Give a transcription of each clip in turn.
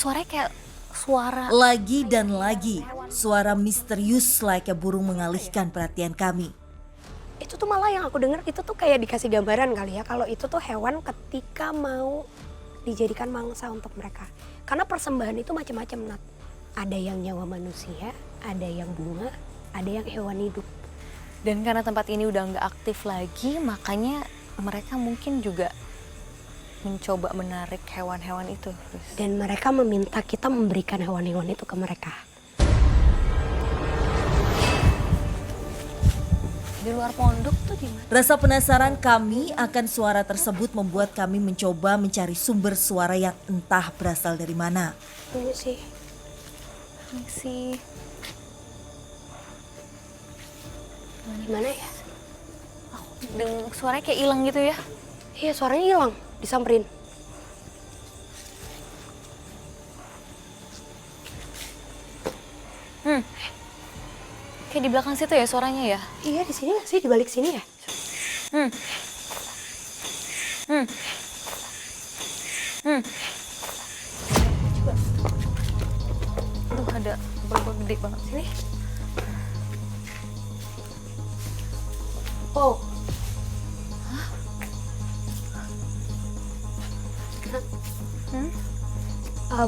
suaranya kayak suara. Lagi dan lagi, suara misterius layaknya burung mengalihkan perhatian kami. Itu tuh malah yang aku dengar itu tuh kayak dikasih gambaran kali ya. Kalau itu tuh hewan ketika mau dijadikan mangsa untuk mereka. Karena persembahan itu macam-macam, Nat. Ada yang nyawa manusia, ada yang bunga, ada yang hewan hidup. Dan karena tempat ini udah nggak aktif lagi, makanya mereka mungkin juga mencoba menarik hewan-hewan itu. Dan mereka meminta kita memberikan hewan-hewan itu ke mereka. Di luar pondok tuh gimana? Rasa penasaran kami akan suara tersebut membuat kami mencoba mencari sumber suara yang entah berasal dari mana. Ini sih. Gimana ya? Suaranya kayak hilang gitu ya? Iya, suaranya hilang. Disamperin. Kayak di belakang situ ya suaranya ya? Iya, di sini nggak sih? Di balik sini ya? Coba. Aduh, ada bal gede banget sini. Oh.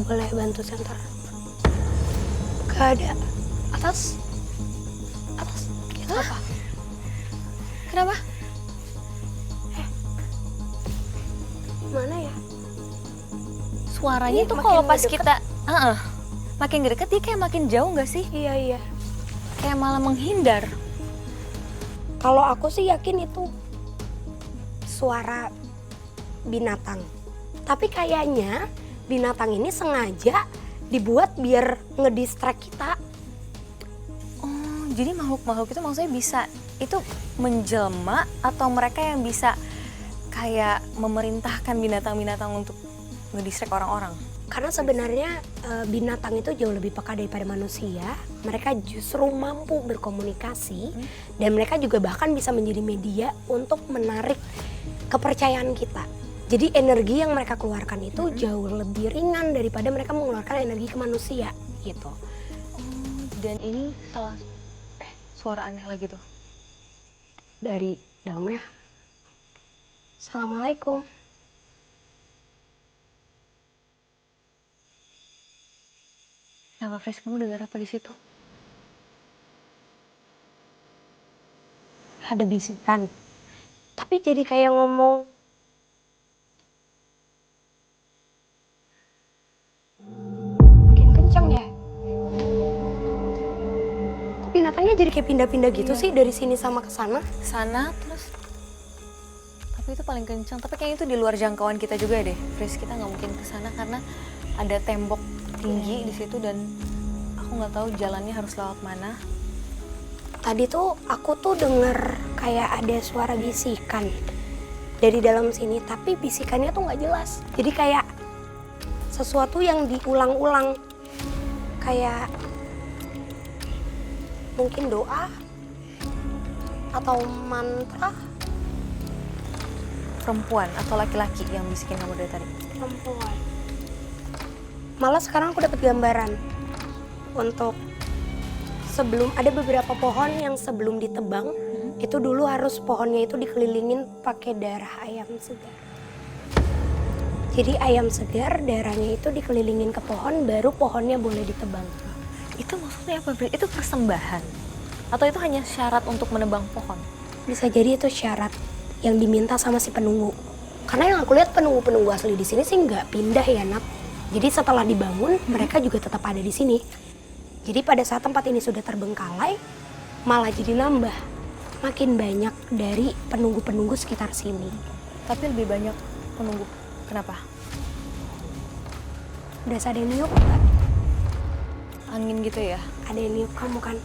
Boleh bantu senter? Gak ada. Atas? Apa? Kenapa? Gimana ya? Suaranya Ini tuh makin kalau pas ngedeket. kita makin deket dia kayak makin jauh nggak sih? Iya. Kayak malah menghindar. Kalau aku sih yakin itu suara binatang. Tapi kayaknya binatang ini sengaja dibuat biar ngedistract kita. Oh, jadi makhluk-makhluk itu maksudnya bisa itu menjelma atau mereka yang bisa kayak memerintahkan binatang-binatang untuk ngedistract orang-orang? Karena sebenarnya binatang itu jauh lebih peka daripada manusia. Mereka justru mampu berkomunikasi dan mereka juga bahkan bisa menjadi media untuk menarik kepercayaan kita. Jadi energi yang mereka keluarkan itu jauh lebih ringan daripada mereka mengeluarkan energi ke manusia gitu. Dan ini salah suara aneh lagi tuh. Dari dalamnya. Assalamualaikum. Kenapa Fres, kamu dengar apa di situ? Ada bisikan. Tapi jadi kayak ngomong. Makin kencang ya. Binatangnya jadi kayak pindah-pindah gitu sih dari sini sama ke sana. Sana terus. Tapi itu paling kencang. Tapi kayaknya itu di luar jangkauan kita juga deh. Fres, kita nggak mungkin ke sana karena ada tembok tinggi di situ dan aku nggak tahu jalannya harus lewat mana. Tadi tuh aku tuh denger kayak ada suara bisikan dari dalam sini, tapi bisikannya tuh nggak jelas. Jadi kayak sesuatu yang diulang-ulang, kayak mungkin doa atau mantra. Perempuan atau laki-laki yang bisikin kamu dari tadi? Perempuan. Malah sekarang aku dapat gambaran untuk sebelum ada beberapa pohon yang sebelum ditebang itu dulu harus pohonnya itu dikelilingin pakai darah ayam segar. Jadi ayam segar darahnya itu dikelilingin ke pohon baru pohonnya boleh ditebang. Itu maksudnya apa, Fres? Itu persembahan? Atau itu hanya syarat untuk menebang pohon? Bisa jadi itu syarat yang diminta sama si penunggu. Karena yang aku lihat penunggu-penunggu asli di sini sih nggak pindah ya, Nat. Jadi setelah dibangun mereka juga tetap ada di sini. Jadi pada saat tempat ini sudah terbengkalai, malah jadi nambah. Makin banyak dari penunggu-penunggu sekitar sini. Tapi lebih banyak penunggu. Kenapa? Udah ada yang niup nggak? Angin gitu ya? Ada yang niup kamu kan?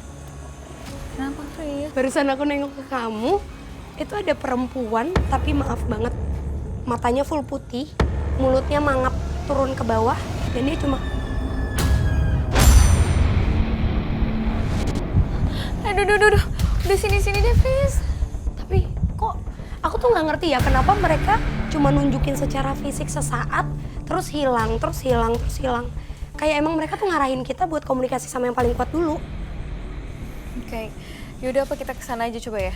Kenapa, Fres? Barusan aku nengok ke kamu, itu ada perempuan tapi maaf banget. Matanya full putih, mulutnya mangap turun ke bawah, dan dia cuma... Aduh. Udah sini deh, Fres. Tapi kok aku tuh nggak ngerti ya kenapa mereka cuma nunjukin secara fisik sesaat, terus hilang. Kayak emang mereka tuh ngarahin kita buat komunikasi sama yang paling kuat dulu. Oke, yaudah apa kita kesana aja coba ya?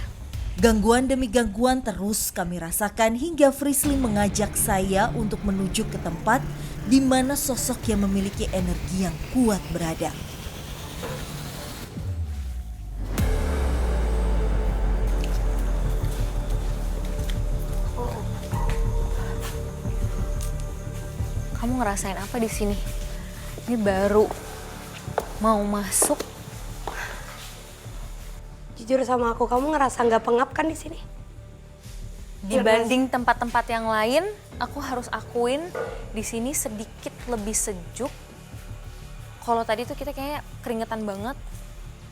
Gangguan demi gangguan terus kami rasakan hingga Frisly mengajak saya untuk menuju ke tempat di mana sosok yang memiliki energi yang kuat berada. Kamu ngerasain apa di sini? Ini baru mau masuk. Jujur sama aku, kamu ngerasa nggak pengap kan di sini? Dibanding tempat-tempat yang lain, aku harus akuin di sini sedikit lebih sejuk. Kalau tadi tuh kita kayaknya keringetan banget,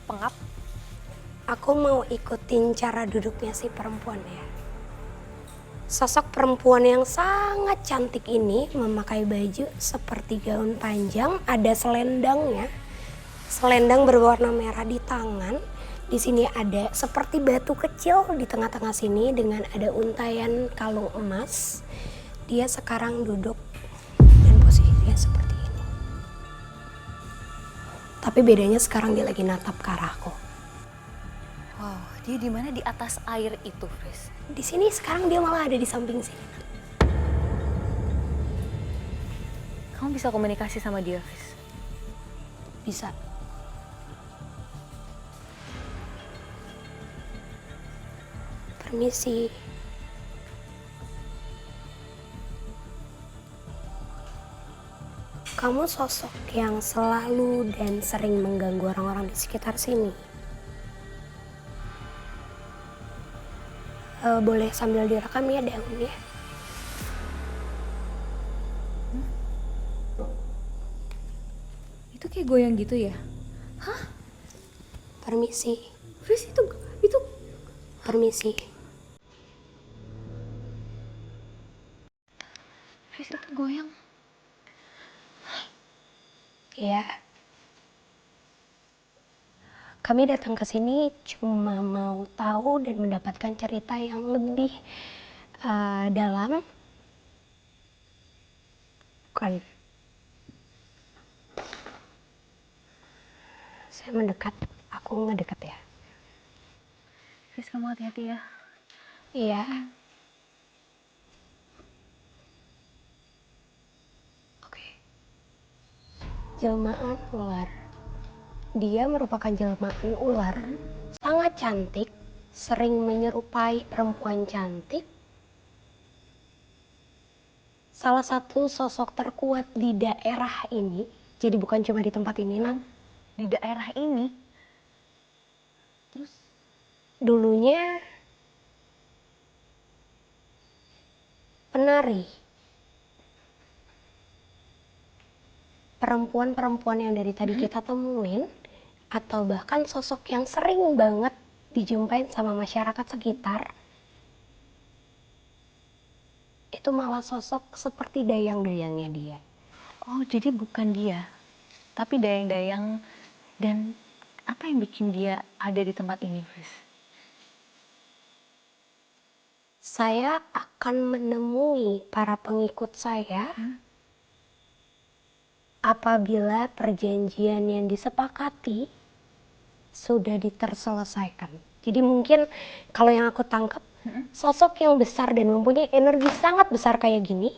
pengap. Aku mau ikutin cara duduknya si perempuan ya. Sosok perempuan yang sangat cantik ini memakai baju seperti gaun panjang, ada selendangnya. Selendang berwarna merah di tangan. Di sini ada seperti batu kecil di tengah-tengah sini dengan ada untayan kalung emas. Dia sekarang duduk dan posisinya seperti ini. Tapi bedanya sekarang dia lagi natap ke arahku. Wow, dia di mana di atas air itu, Fris? Di sini sekarang dia malah ada di samping sini. Kamu bisa komunikasi sama dia, Fris? Bisa. Permisi. Kamu sosok yang selalu dan sering mengganggu orang-orang di sekitar sini. Boleh sambil direkam ya daunnya. Itu kayak goyang gitu ya? Permisi. Fris, itu Permisi. Fris, itu goyang. Ya. Kami datang ke sini cuma mau tahu dan mendapatkan cerita yang lebih dalam. Bukan. Saya mendekat, aku ngedekat ya. Fris, kamu hati-hati ya. Iya. Oke. Jelmaan ular. Dia merupakan jelmaan ular. Sangat cantik, sering menyerupai perempuan cantik. Salah satu sosok terkuat di daerah ini. Jadi bukan cuma di tempat ini, Nan. Di daerah ini? Terus? Dulunya penari. Perempuan-perempuan yang dari tadi kita temuin, atau bahkan sosok yang sering banget dijumpain sama masyarakat sekitar, itu malah sosok seperti dayang-dayangnya dia. Oh, jadi bukan dia, tapi dayang-dayang. Dan apa yang bikin dia ada di tempat ini, Fris? Saya akan menemui para pengikut saya apabila perjanjian yang disepakati sudah diterselesaikan. Jadi mungkin kalau yang aku tangkap, sosok yang besar dan mempunyai energi sangat besar kayak gini,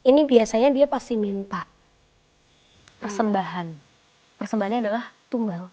ini biasanya dia pasti minta Persembahan. Persembahannya adalah tumbal.